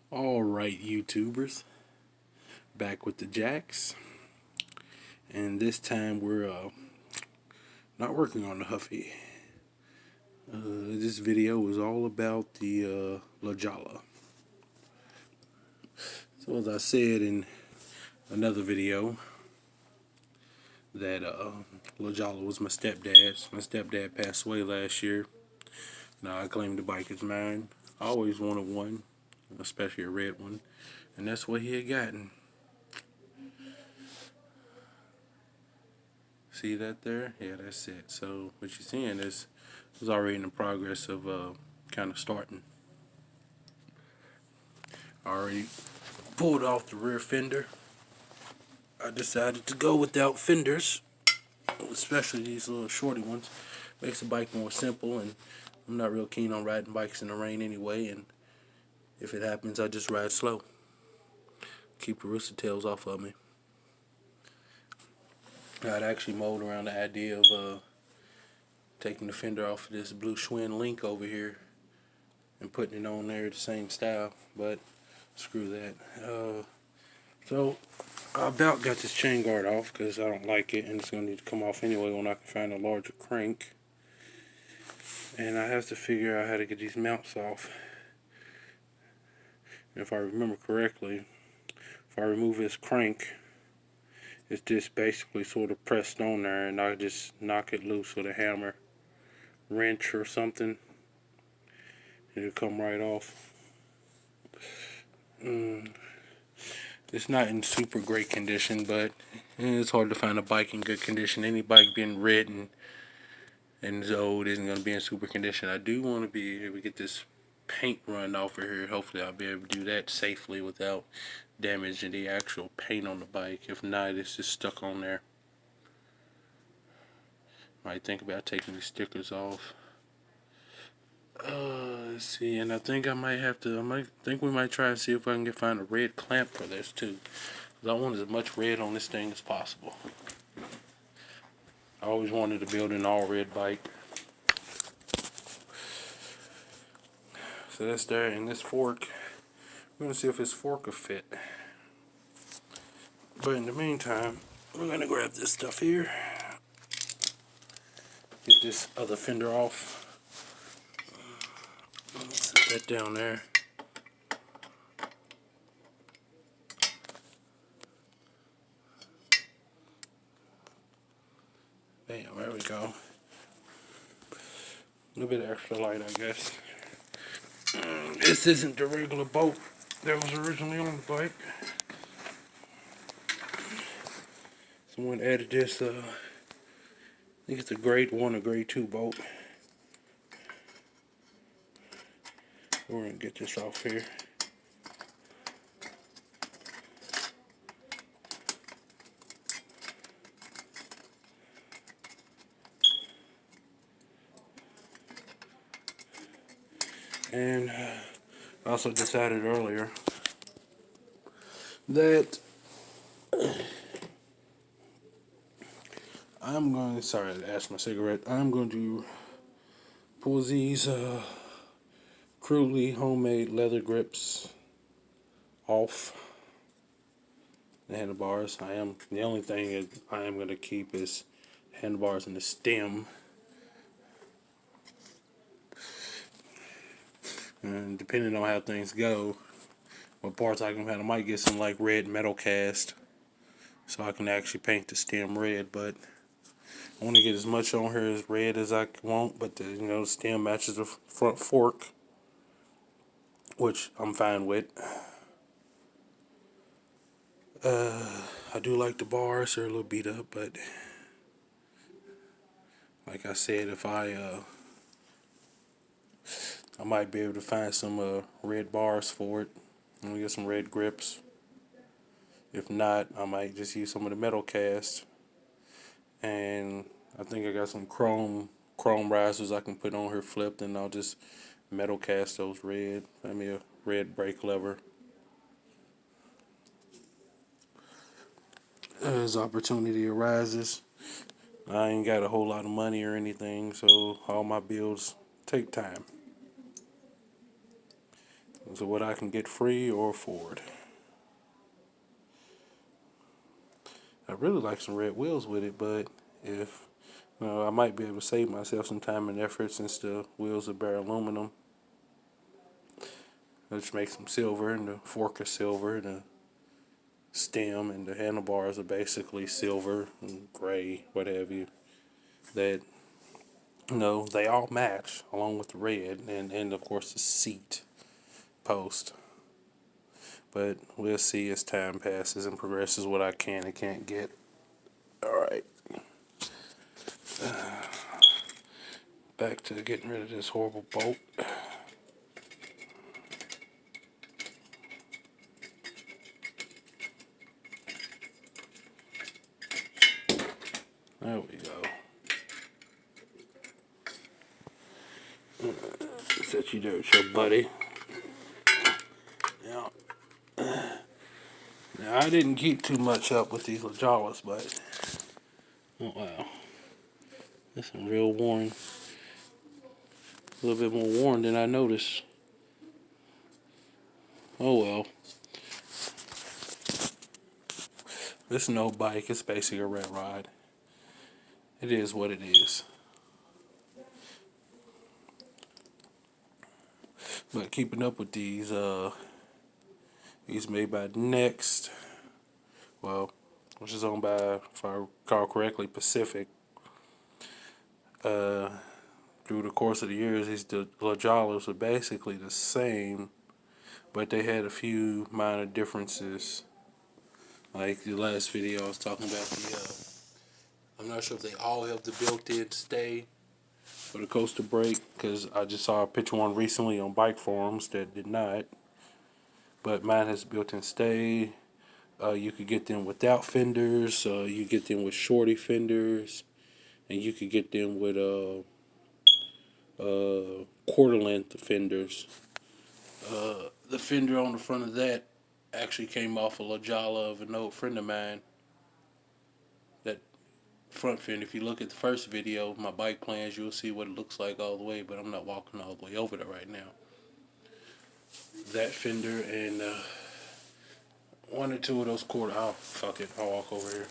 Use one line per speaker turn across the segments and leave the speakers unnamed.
Alright, YouTubers, back with the Jacks, and this time we're not working on the Huffy. This video is all about the LaJolla. So as I said in another video, that LaJolla was my stepdad's. My stepdad passed away last year. Now I claim the bike is mine. I always wanted one, especially a red one, and that's what he had gotten. See that there? Yeah, that's it. So what you're seeing is it was already in the progress of kind of starting. I already pulled off the rear fender. I decided to go without fenders, especially these little shorty ones. Makes the bike more simple, and I'm not real keen on riding bikes in the rain anyway, and if it happens I just ride slow. Keep the rooster tails off of me. I'd actually mulled around the idea of taking the fender off of this blue Schwinn Link over here and putting it on there the same style, but screw that. So I about got this chain guard off because I don't like it, and it's going to need to come off anyway when I can find a larger crank. And I have to figure out how to get these mounts off. And if I remember correctly, if I remove this crank, it's just basically sort of pressed on there, and I just knock it loose with a hammer, wrench or something, and it'll come right off. It's not in super great condition, but it's hard to find a bike in good condition. Any bike being ridden and is old isn't going to be in super condition. I do want to be able to get this paint run off of here. Hopefully I'll be able to do that safely without damaging the actual paint on the bike. If not, it's just stuck on there. Might think about taking the stickers off. Let's see, and I think I might think we might try and see if I can find a red clamp for this too. I want as much red on this thing as possible. I always wanted to build an all red bike. So that's there, and this fork, we're going to see if this fork will fit. But in the meantime, we're going to grab this stuff here. Get this other fender off. Set that down there. Bam, there we go. A little bit of extra light, I guess. This isn't the regular bolt that was originally on the bike. Someone added this, I think it's a grade 1 or grade 2 bolt. We're going to get this off here. And I also decided earlier that I'm going, sorry to ask my cigarette, I'm going to pull these crudely homemade leather grips off the handlebars. The only thing I am going to keep is handlebars and the stem. And depending on how things go, what parts I can have, I might get some like red metal cast so I can actually paint the stem red. But I want to get as much on here as red as I want, but the stem matches the front fork, which I'm fine with. I do like the bars; they're a little beat up, but like I said, if I might be able to find some red bars for it. I'm gonna get some red grips. If not, I might just use some of the metal cast. And I think I got some chrome risers I can put on here flipped, and I'll just metal cast those red. Find me a red brake lever. As opportunity arises, I ain't got a whole lot of money or anything, so all my builds take time. So what I can get free or afford. I really like some red wheels with it, but if I might be able to save myself some time and effort since the wheels are bare aluminum. Let's make some silver, and the fork is silver, the stem and the handlebars are basically silver and gray, what have you. That they all match along with the red, and of course the seat post. But we'll see as time passes and progresses what I can and can't get. Alright. Back to getting rid of this horrible bolt. There we go. Set you there with your buddy. Now, I didn't keep too much up with these LaJollas, but oh wow, that's some real worn. A little bit more worn than I noticed. Oh well. This is no bike. It's basically a red ride. It is what it is. But keeping up with these made by Next, well, which is owned by, if I recall correctly, Pacific. Through the course of the years, these LaJollas were basically the same, but they had a few minor differences. Like the last video, I was talking about I'm not sure if they all have the built-in stay for the coaster brake, because I just saw a picture one recently on bike forums that did not. But mine has built-in stay. You could get them without fenders. You get them with shorty fenders, and you could get them with quarter-length fenders. The fender on the front of that actually came off a LaJolla of an old friend of mine. That front fender, if you look at the first video, my bike plans, you'll see what it looks like all the way, but I'm not walking all the way over there right now. That fender and one or two of those quarter, oh fuck it, I'll walk over here.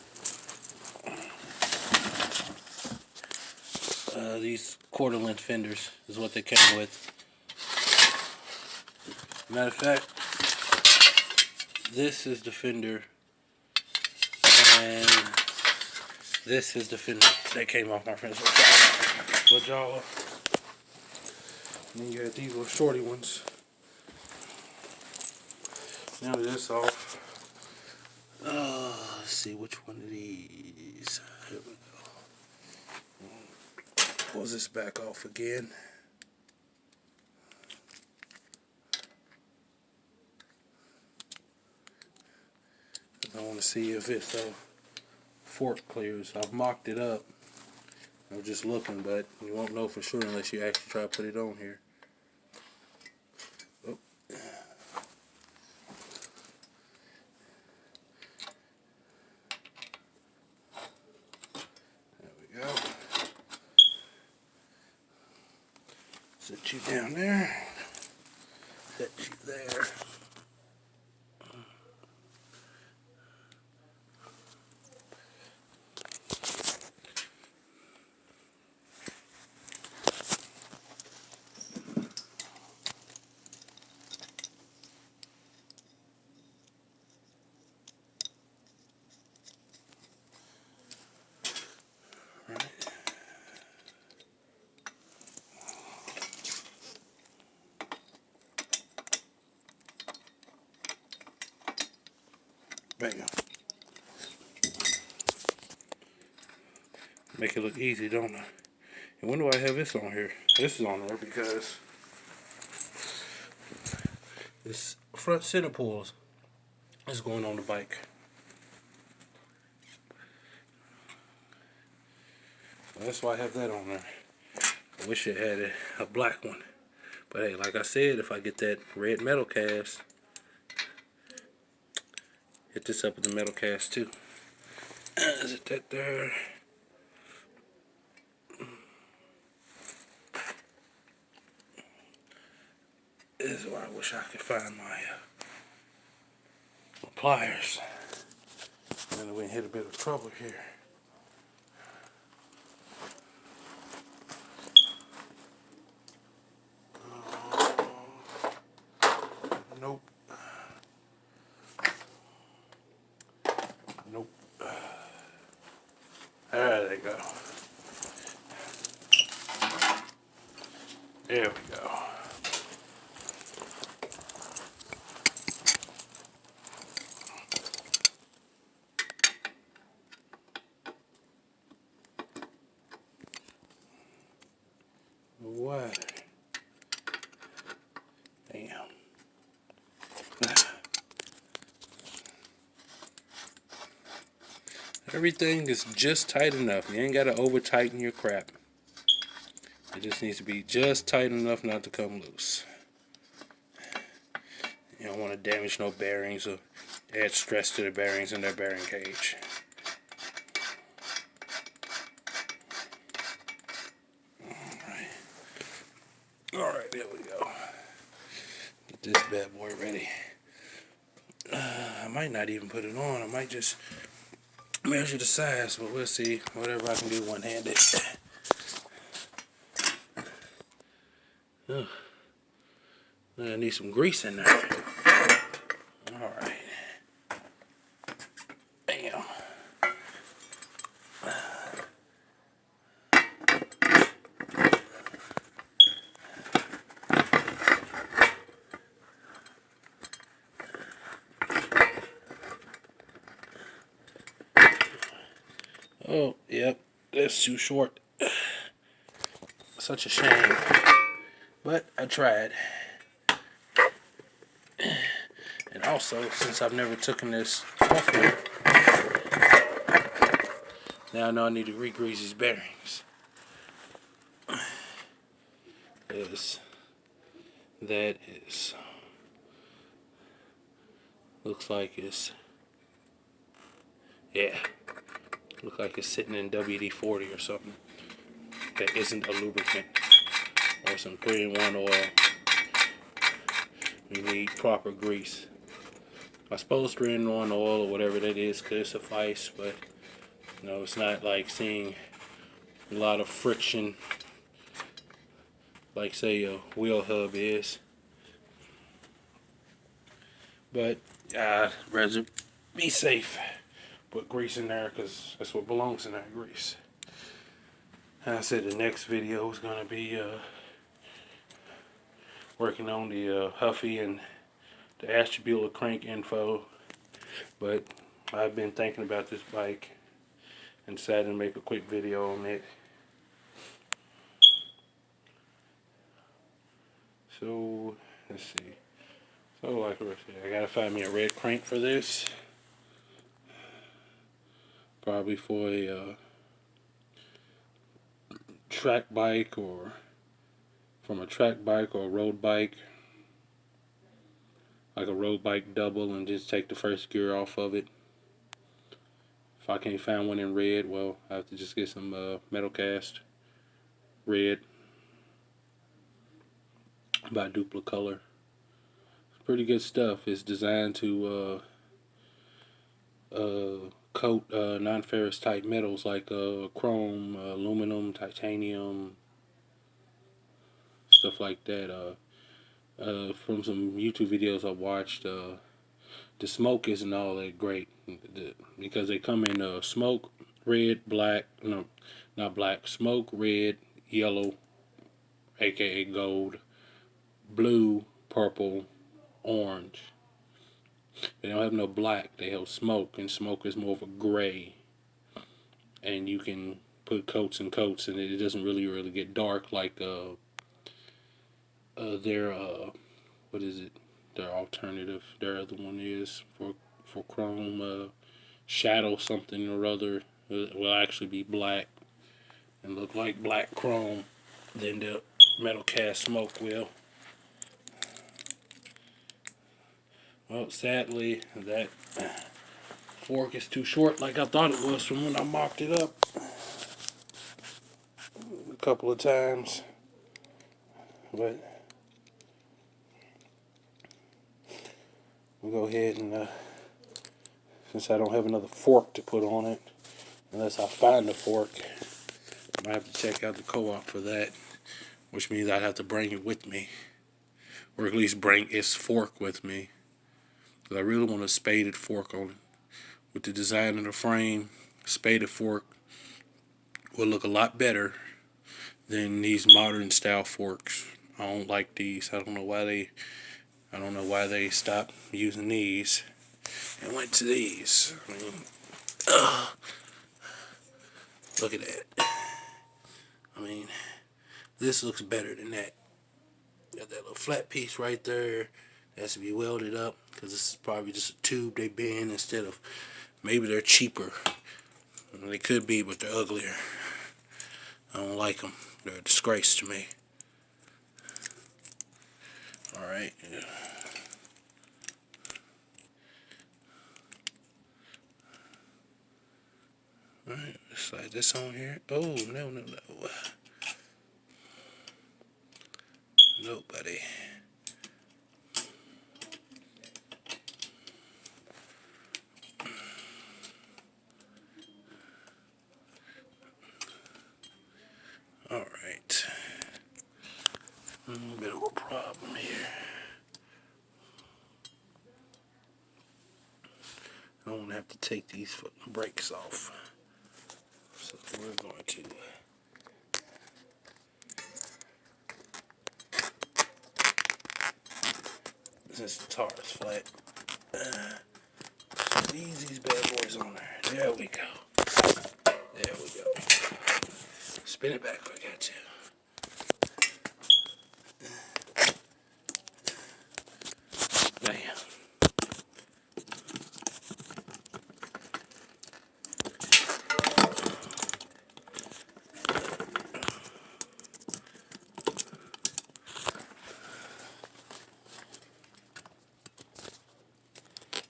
These quarter length fenders is what they came with. Matter of fact, this is the fender, and this is the fender that came off my friend's LaJolla. And then you have these little shorty ones. Now this off. Let's see which one of these. Here we go. Pulls this back off again. I want to see if it's fork clears. I've mocked it up. I'm just looking, but you won't know for sure unless you actually try to put it on here. Oh. There we go. Set you down there. Set you there. Bam. Make it look easy, don't I? And when do I have this on here? This is on there because this front center pulls is going on the bike. That's why I have that on there. I wish it had a black one. But hey, like I said, if I get that red metal cast, hit this up with the metal cast too. Is it that there? This is why I wish I could find my pliers. And we hit a bit of trouble here. Nope. Nope. There they go. There we go. What? Damn. Everything is just tight enough. You ain't got to over tighten your crap. It just needs to be just tight enough not to come loose. You don't want to damage no bearings or add stress to the bearings in their bearing cage. Alright, there we go. Get this bad boy ready. I might not even put it on. I might just measure the size, but we'll see. Whatever I can do one-handed. I need some grease in there. Alright. Bam. Oh, yep. That's too short. Such a shame. But I tried. And also, since I've never taken this off here, now I know I need to re-grease these bearings. That is, looks like it's, yeah, looks like it's sitting in WD-40 or something. That isn't a lubricant or some 3-in-1 oil. You need proper grease. I suppose 3-in-1 oil or whatever that is could suffice, but you know, it's not like seeing a lot of friction like say a wheel hub is. But I'd rather be safe. Put grease in there because that's what belongs in that grease. And I said the next video is going to be working on the Huffy and the Ashtabula crank info. But I've been thinking about this bike and decided to make a quick video on it. So let's see. So like I gotta find me a red crank for this. Probably for a track bike or from a track bike or a road bike. Like a road bike double and just take the first gear off of it. If I can't find one in red, well, I have to just get some metal cast red by Duplicolor. It's pretty good stuff. It's designed to coat non-ferrous type metals like chrome, aluminum, titanium, stuff like that. From some YouTube videos I watched, the smoke isn't all that great because they come in smoke, red, black, no, not black, smoke, red, yellow, aka gold, blue, purple, orange. They don't have no black, they have smoke, and smoke is more of a gray. And you can put coats and coats, and it doesn't really get dark like their what is it? Their alternative, their other one is for chrome, shadow something or other. It will actually be black and look like black chrome. Then the metal cast smoke will. Well, sadly, that fork is too short like I thought it was from when I mocked it up a couple of times. But we'll go ahead and, since I don't have another fork to put on it, unless I find a fork, I might have to check out the co-op for that, which means I'd have to bring it with me, or at least bring its fork with me, because I really want a spaded fork on it. With the design of the frame, spaded fork will look a lot better than these modern style forks. I don't like these. I don't know why they stopped using these and went to these. I mean, look at that. I mean, this looks better than that. Got that little flat piece right there. It has to be welded up, because this is probably just a tube they bend instead of, maybe they're cheaper. They could be, but they're uglier. I don't like them. They're a disgrace to me. Alright. Alright, slide this on here. Oh, no. No, buddy. Alright. A little bit of a problem here. I don't have to take these brakes off. So we're going to since the tar is flat, ease these bad boys on there. There we go. There we go. Spin it back, I got you. Bam.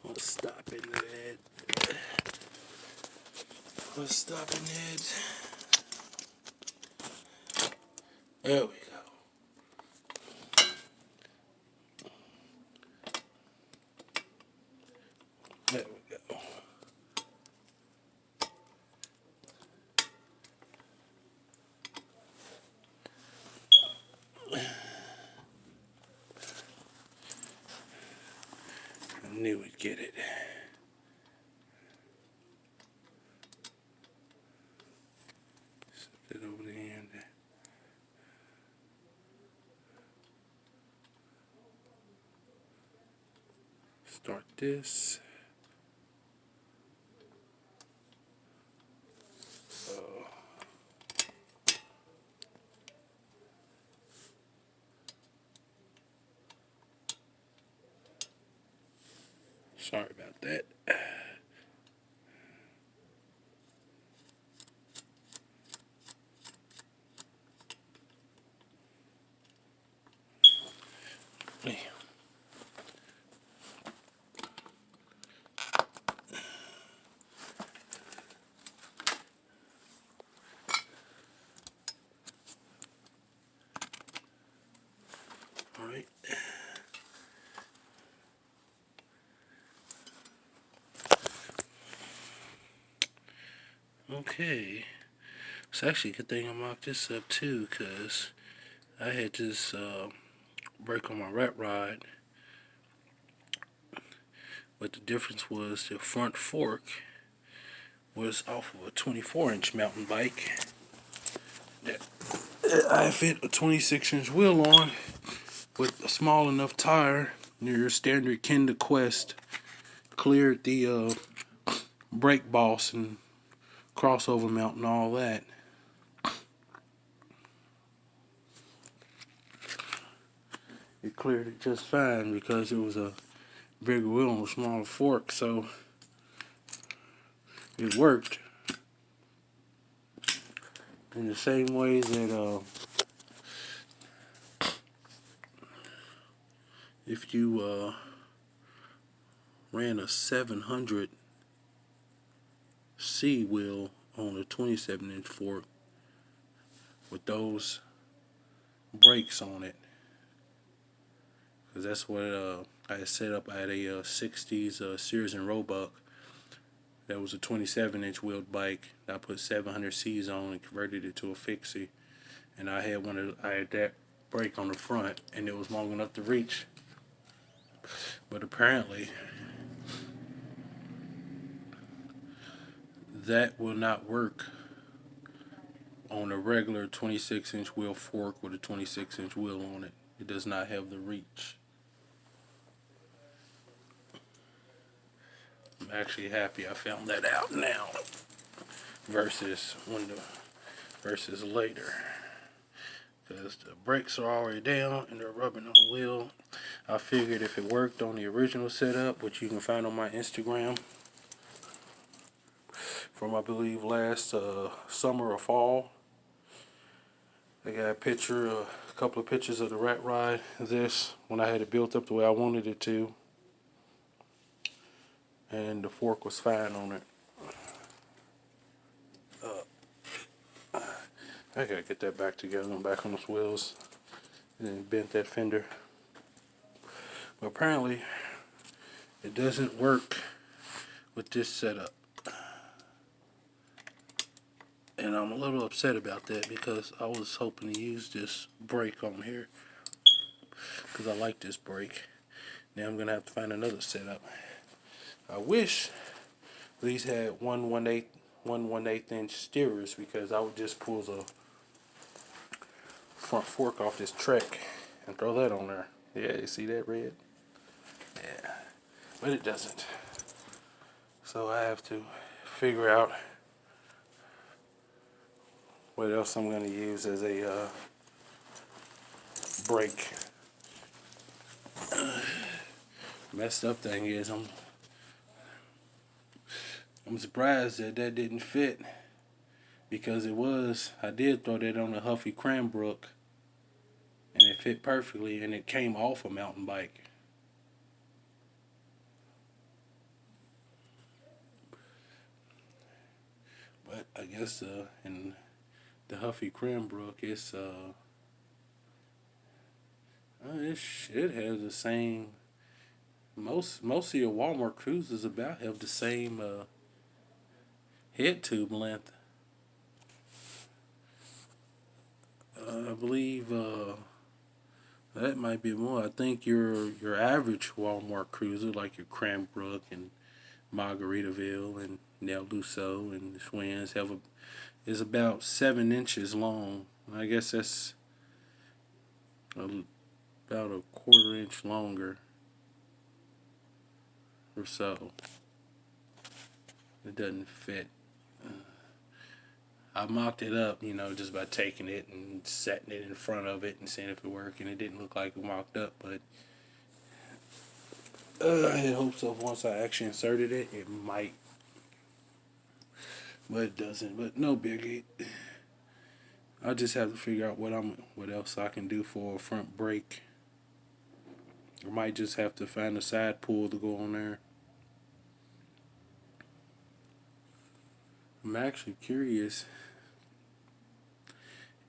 What's stopping that? What's stopping that? There we go. There we go. I knew we'd get it. Set it over the end. Start this. Sorry about that. All right. Okay. It's actually a good thing I mocked this up too, because I had this break on my rat rod, but the difference was the front fork was off of a 24-inch mountain bike that I fit a 26-inch wheel on with a small enough tire. Your standard Kenda Quest cleared the brake boss and crossover mount and all that. It cleared it just fine because it was a bigger wheel and a smaller fork, so it worked. In the same way that if you ran a 700C wheel on a 27-inch fork with those brakes on it, because that's what I had set up. I had a 60s Sears and Roebuck. That was a 27-inch wheeled bike. I put 700 Cs on and converted it to a fixie. And I had that brake on the front, and it was long enough to reach. But apparently, that will not work on a regular 26-inch wheel fork with a 26-inch wheel on it. It does not have the reach. I'm actually happy I found that out now versus later, because the brakes are already down and they're rubbing on the wheel. I figured if it worked on the original setup, which you can find on my Instagram from, I believe, last summer or fall, I got a couple of pictures of the rat ride, this, when I had it built up the way I wanted it to, and the fork was fine on it. I gotta get that back together. I'm back on those wheels and bent that fender. But apparently, it doesn't work with this setup. And I'm a little upset about that, because I was hoping to use this brake on here, because I like this brake. Now I'm gonna have to find another setup. I wish these had 1/8 inch steerers, because I would just pull the front fork off this Trek and throw that on there. Yeah, you see that red? Yeah, but it doesn't. So I have to figure out what else I'm going to use as a brake. Messed up thing is I'm surprised that didn't fit, because I did throw that on a Huffy Cranbrook, and it fit perfectly, and it came off a mountain bike. But I guess in the Huffy Cranbrook, it should have the same. Most of your Walmart cruisers about have the same head tube length. I believe that might be more. I think your average Walmart cruiser, like your Cranbrook and Margaritaville and Nel Lusso and the Schwinn's, is about 7 inches long. I guess that's about a 1/4 inch longer or so. It doesn't fit. I mocked it up, just by taking it and setting it in front of it and seeing if it worked, and it didn't look like it mocked up, but I had hopes of once I actually inserted it, it might, but it doesn't. But no biggie. I just have to figure out what else I can do for a front brake. I might just have to find a side pull to go on there. I'm actually curious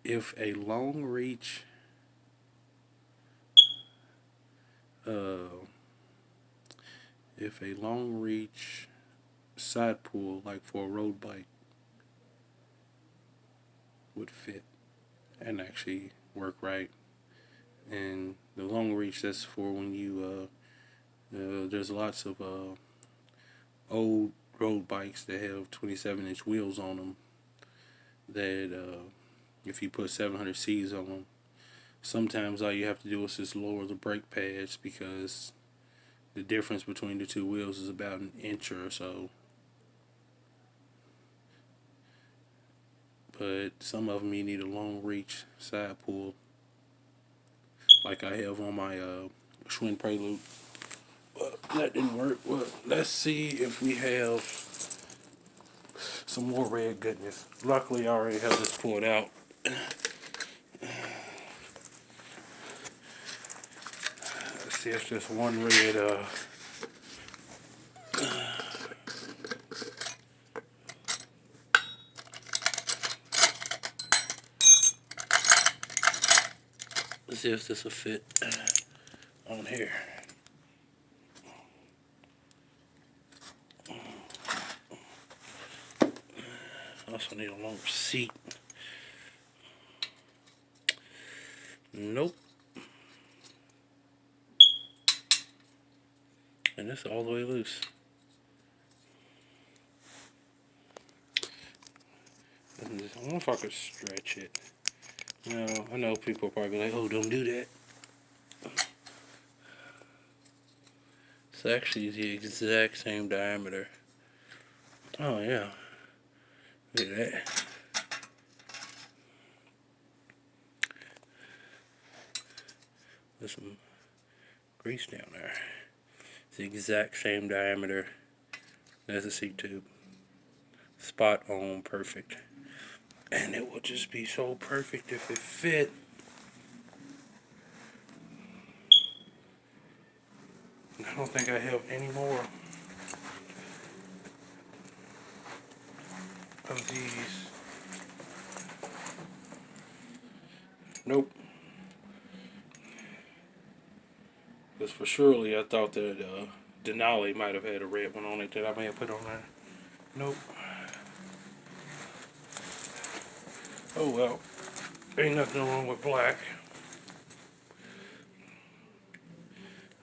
if a long reach side pull, like for a road bike, would fit and actually work right. And the long reach, that's for when you there's lots of old road bikes that have 27-inch wheels on them, that if you put 700 Cs on them, sometimes all you have to do is just lower the brake pads, because the difference between the two wheels is about an inch or so. But some of them you need a long reach side pull, like I have on my Schwinn Prelude. But that didn't work. Well, let's see if we have some more red goodness. Luckily, I already have this pulled out. Let's see if there's one red. Let's see if this will fit on here. Also need a longer seat. Nope. And it's all the way loose. I wonder if I could stretch it. No, I know people are probably like, oh, don't do that. It's actually the exact same diameter. Oh, yeah. Look at that. There's some grease down there. It's the exact same diameter as the seat tube. Spot on perfect. And it will just be so perfect if it fit. I don't think I have any more of these. Nope. Because for surely I thought that Denali might have had a red one on it that I may have put on there. Nope. Oh well. Ain't nothing wrong with black.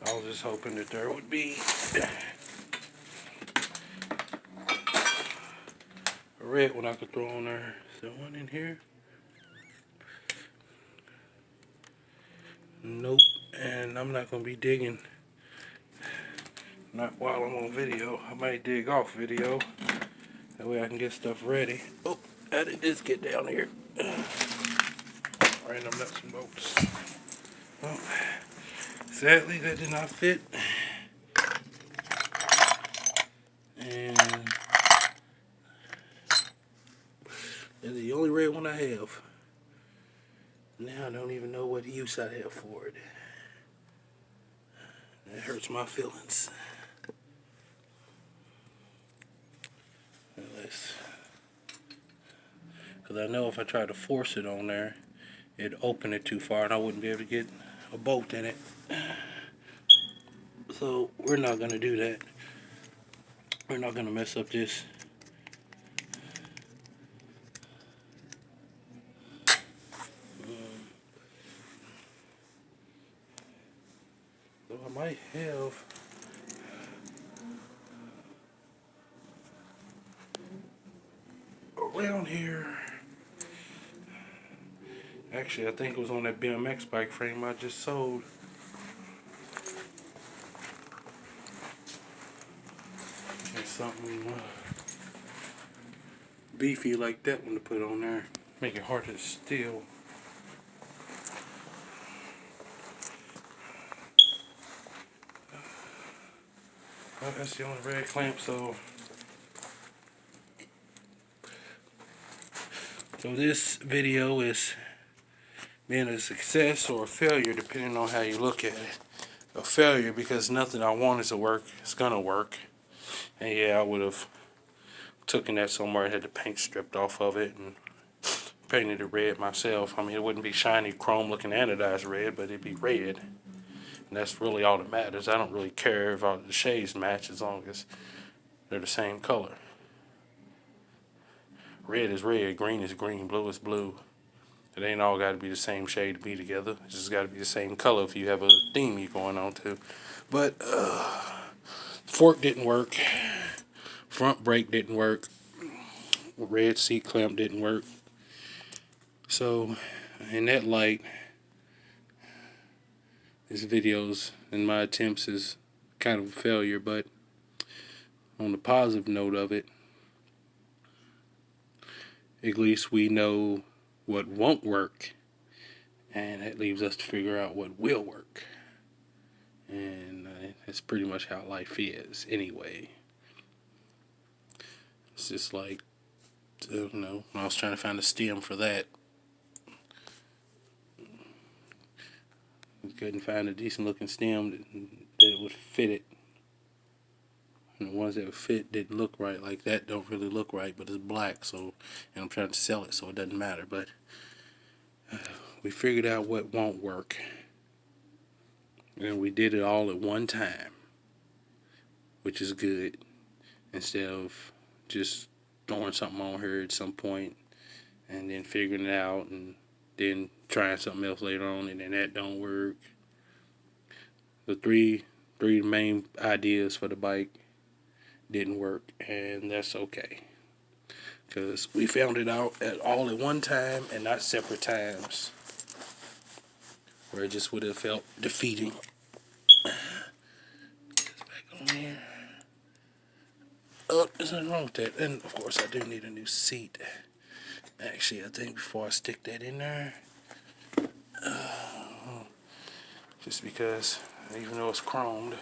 I was just hoping that there would be a red one I could throw on there. Is there one in here? Nope. And I'm not going to be digging. Not while I'm on video. I might dig off video. That way I can get stuff ready. Oh, how did this get down here? Random nuts and bolts. Well, sadly that did not fit. And that's the only red one I have. Now I don't even know what use I have for it. That hurts my feelings. Because I know if I try to force it on there, it'd open it too far and I wouldn't be able to get a bolt in it. So we're not going to do that. We're not going to mess up this. So I might have around here. Actually, I think it was on that BMX bike frame I just sold. There's something beefy like that one to put on there. Make it hard to steal. Well, that's the only red clamp, so this video is being a success or a failure depending on how you look at it. A failure because nothing I wanted to work is gonna work. And yeah, I would have taken that somewhere and had the paint stripped off of it and painted it red myself. I mean, it wouldn't be shiny chrome looking anodized red, but it'd be red. And that's really all that matters. I don't really care if all the shades match as long as they're the same color. Red is red, green is green, blue is blue. It ain't all got to be the same shade to be together. It's just got to be the same color if you have a theme you're going on to. But fork didn't work. Front brake didn't work. Red seat clamp didn't work. So in that light, this video's and my attempts is kind of a failure. But on the positive note of it, at least we know what won't work, and that leaves us to figure out what will work. And that's pretty much how life is anyway. It's just like, I don't know, I was trying to find a stem for that. Couldn't find a decent looking stem that would fit it. And the ones that would fit didn't look right. Like that don't really look right, but it's black, so, and I'm trying to sell it, so it doesn't matter. But we figured out what won't work. And we did it all at one time, which is good, instead of just throwing something on her at some point and then figuring it out and then trying something else later on and then that don't work. The three main ideas for the bike didn't work, and that's okay, because we found it out all at one time and not separate times, where it just would have felt defeating. Back on here. Oh, there's nothing wrong with that. And of course I do need a new seat. Actually, I think before I stick that in there, just because even though it's chromed,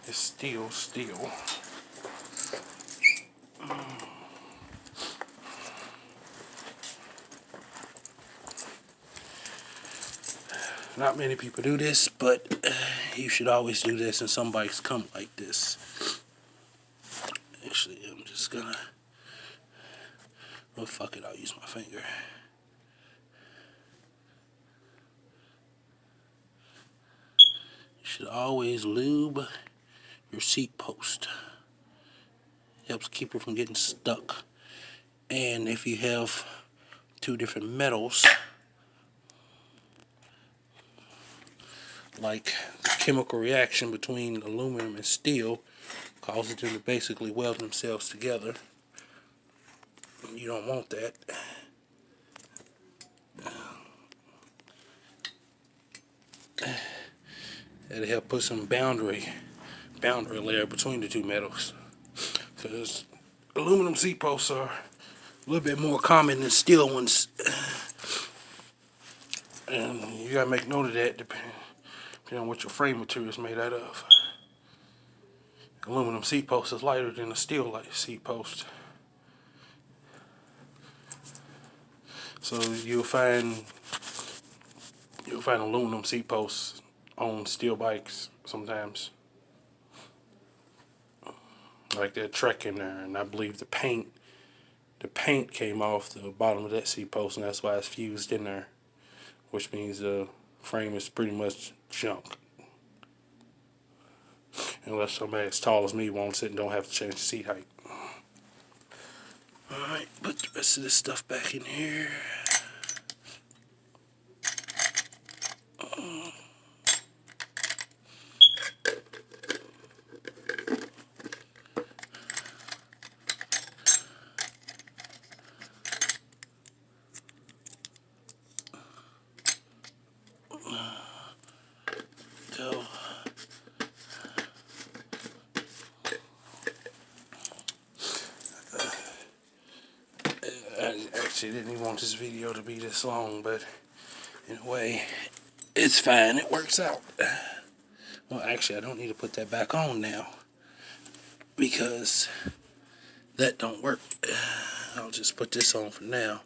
it's still steel. Not many people do this, but you should always do this, and some bikes come like this. Actually, I'm just gonna... well, fuck it, I'll use my finger. You should always lube your seat post. Helps keep it from getting stuck. And if you have two different metals, like the chemical reaction between aluminum and steel causes them to basically weld themselves together. You don't want that. That'll help put some boundary layer between the two metals, because aluminum seat posts are a little bit more common than steel ones, and you gotta make note of that depending on what your frame material is made out of. Aluminum seat post is lighter than a steel seat post, so you'll find aluminum seat posts on steel bikes sometimes, like that Trek in there, and I believe the paint came off the bottom of that seat post, and that's why it's fused in there, which means the frame is pretty much junk. Unless somebody as tall as me wants it and don't have to change the seat height. Alright, put the rest of this stuff back in here. Go. I actually didn't even want this video to be this long, but in a way, it's fine. It works out. Well, actually, I don't need to put that back on now, because that don't work. I'll just put this on for now.